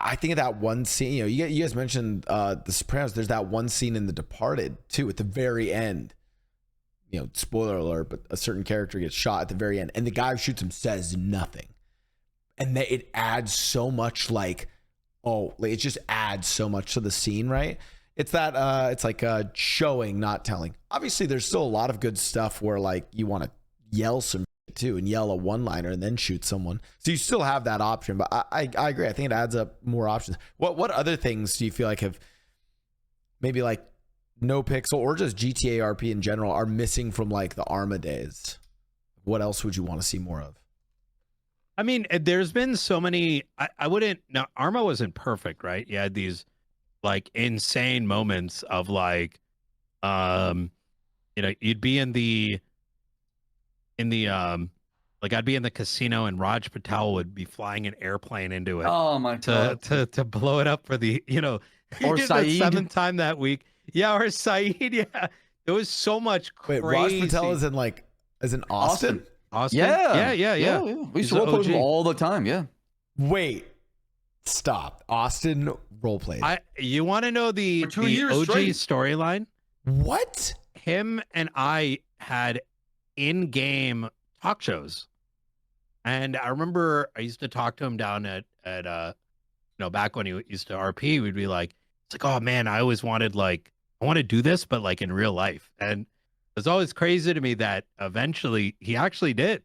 I think of that one scene, you guys mentioned The Sopranos. There's that one scene in The Departed too, at the very end. Spoiler alert, but a certain character gets shot at the very end, and the guy who shoots him says nothing, and it adds so much, it just adds so much to the scene, right? It's that it's like showing, not telling. Obviously, there's still a lot of good stuff where you want to yell some shit too, and yell a one-liner and then shoot someone. So you still have that option, but I agree. I think it adds up more options. What other things do you feel like have maybe NoPixel or just GTA RP in general are missing from the Arma days? What else would you want to see more of? I mean, there's been so many. I wouldn't. Now, Arma wasn't perfect, right? You had these insane moments of you'd be in the I'd be in the casino and Raj Patel would be flying an airplane into it. Oh my god! To blow it up for the or Saeed. The 7th time that week. Yeah, or Saeed. Yeah, there was so much crazy. Wait, Raj Patel is in Austin? Austin? Yeah. We used to role play him all the time. Yeah. Wait, stop. Austin role played. You want to know the OG storyline? What? Him and I had in-game talk shows, and I remember I used to talk to him down at back when he used to RP. We'd be it's oh man, I always wanted I want to do this, but in real life. And it's always crazy to me that eventually he actually did.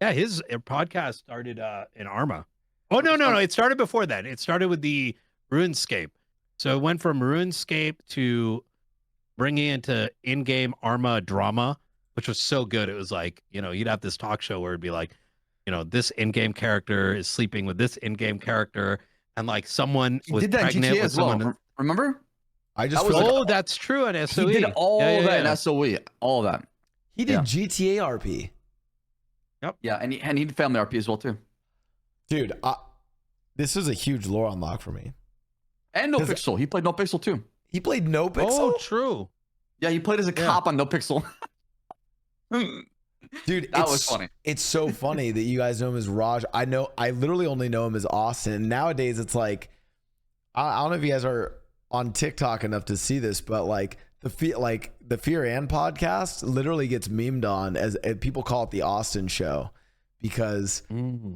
Yeah, his podcast started in Arma. Oh no, it started before that. It started with the RuneScape. So it went from RuneScape to bringing into in-game Arma drama, which was so good. It was you'd have this talk show where it'd be this in-game character is sleeping with this in-game character, and someone was pregnant with someone. Remember? I just that's true on SOE. He did all that in SOE, all that. He did GTA RP. Yep. Yeah, and he did Family RP as well too. Dude, this is a huge lore unlock for me. And NoPixel. He played NoPixel too. He played NoPixel? Oh, true. Yeah, he played as a cop on NoPixel. Dude, that was funny. It's so funny that you guys know him as Raj. I literally only know him as Austin. And nowadays it's I don't know if you guys are on TikTok enough to see this, but the Fear and podcast literally gets memed on as people call it the AustinShow, because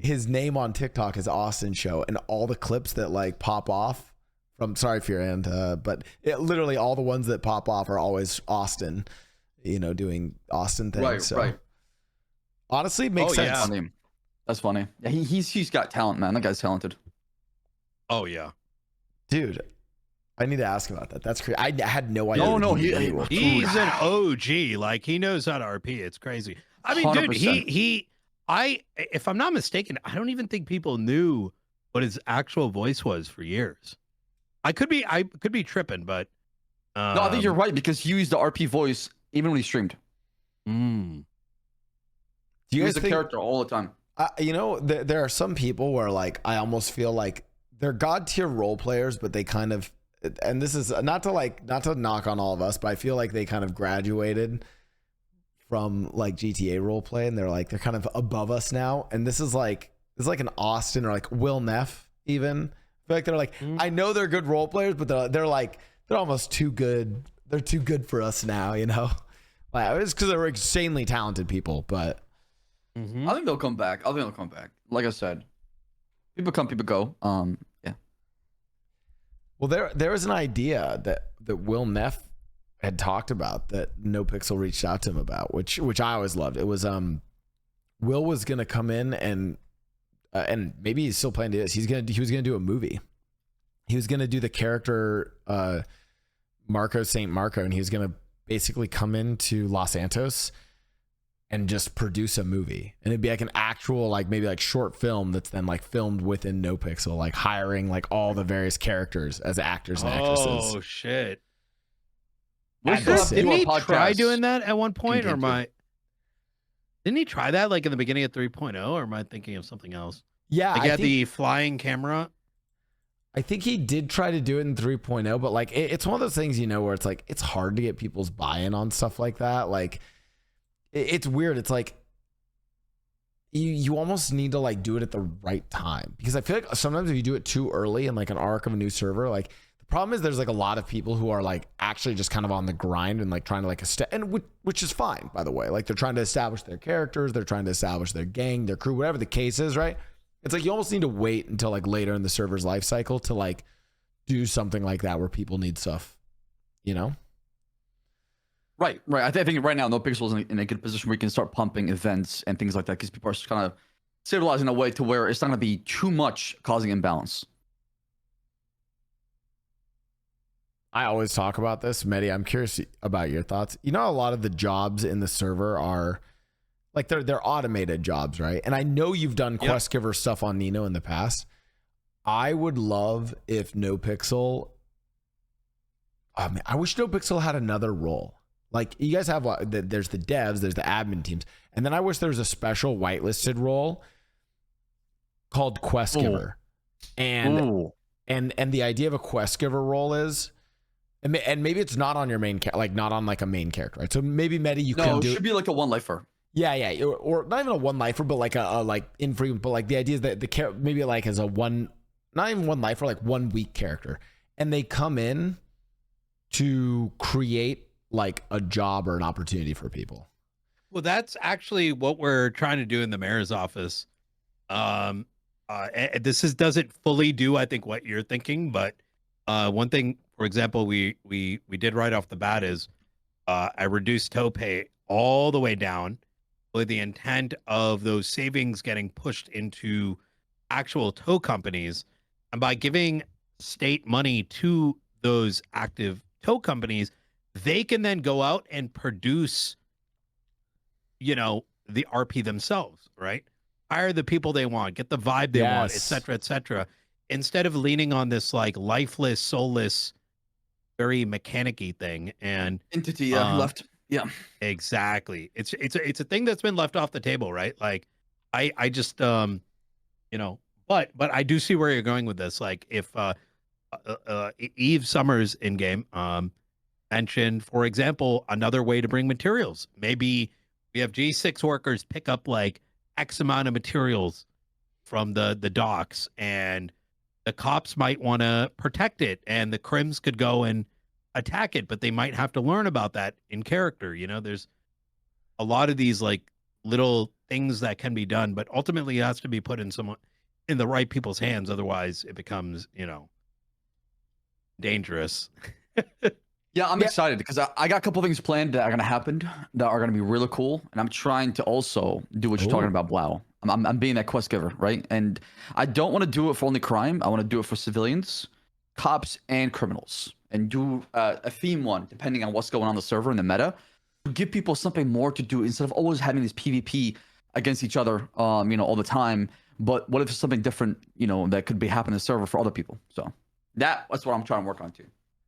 his name on TikTok is AustinShow, and all the clips that pop off from Fear and but literally all the ones that pop off are always Austin, doing Austin things. Right. Honestly, it makes sense. Yeah. That's funny. Yeah, he's got talent, man. That guy's talented. Oh yeah, dude. I need to ask about that. That's crazy. I had no idea. No, he's an OG. He knows how to RP. It's crazy. I mean, 100%. Dude, if I'm not mistaken, I don't even think people knew what his actual voice was for years. I could be tripping, but no, I think you're right, because he used the RP voice even when he streamed. Do you guys think the character all the time? There are some people where I almost feel like they're god tier role players, but they kind of, and this is not to knock on all of us, but I feel like they kind of graduated from GTA role play, and they're kind of above us now. And this is an Austin or Will Neff even. I feel like they're I know they're good role players, but they're almost too good. They're too good for us now, it's because they're insanely talented people, but I think they'll come back. Like I said, people come, people go. Yeah. Well, there was an idea that Will Neff had talked about that NoPixel reached out to him about, which I always loved. It was Will was gonna come in and maybe he's still planning to do this. He was gonna do a movie. He was gonna do the character Marco St. Marco, and he was gonna basically come into Los Santos and just produce a movie, and it'd be an actual maybe short film that's then filmed within NoPixel, hiring all the various characters as actors and actresses. Oh shit! Didn't he try doing that at one point, or didn't he try that in the beginning of 3.0, or am I thinking of something else? Yeah, I had the flying camera. I think he did try to do it in 3.0, but it's one of those things, where it's it's hard to get people's buy-in on stuff like that. It's weird. It's you almost need to like do it at the right time, because I feel like sometimes if you do it too early in like an arc of a new server, like the problem is there's like a lot of people who are like actually just kind of on the grind and like trying to like which is fine, by the way. Like they're trying to establish their characters, they're trying to establish their gang, their crew, whatever the case is, right? It's like you almost need to wait until like later in the server's life cycle to like do something like that where people need stuff, you know? Right. I think right now NoPixel is in a good position where you can start pumping events and things like that, because people are kind of stabilizing in a way to where it's not going to be too much causing imbalance. I always talk about this, Mehdi. I'm curious about your thoughts. You know, a lot of the jobs in the server are like they're automated jobs, right? And I know you've done quest giver stuff on Nino in the past. I would love if NoPixel. I mean, I wish NoPixel had another role. Like you guys have, there's the devs, there's the admin teams, and then I wish there was a special whitelisted role called quest giver. And the idea of a quest giver role is, and maybe it's not on your main like not on like a main character, right? So maybe Mehdi, you can do. It should be like a one lifer. Yeah, or not even a one lifer, but like a like infrequent. But like the idea is that the maybe like as a one, not even one lifer, like 1 week character, and they come in to create like a job or an opportunity for people. Well, that's actually what we're trying to do in the mayor's office. This doesn't fully do, I think, what you're thinking, but one thing, for example, we did right off the bat is I reduced tow pay all the way down with the intent of those savings getting pushed into actual tow companies, and by giving state money to those active tow companies, they can then go out and produce, you know, the RP themselves, right? Hire the people they want, get the vibe they want, et cetera, et cetera. Instead of leaning on this like lifeless, soulless, very mechanic-y thing. And entity left. Yeah, exactly. It's a thing that's been left off the table, right? Like I just you know, but I do see where you're going with this. Like if Eve Summers in game mentioned, for example, another way to bring materials. Maybe we have G6 workers pick up like X amount of materials from the docks, and the cops might want to protect it, and the crims could go and attack it, but they might have to learn about that in character. You know, there's a lot of these like little things that can be done, but ultimately it has to be put in the right people's hands. Otherwise it becomes, you know, dangerous. Yeah, I'm excited because I got a couple things planned that are going to happen that are going to be really cool. And I'm trying to also do what you're talking about, Blau. I'm being that quest giver, right? And I don't want to do it for only crime. I want to do it for civilians, cops, and criminals. And do a theme one, depending on what's going on the server and the meta. To give people something more to do instead of always having this PvP against each other, you know, all the time. But what if it's something different, you know, that could be happening in the server for other people? So that's what I'm trying to work on too.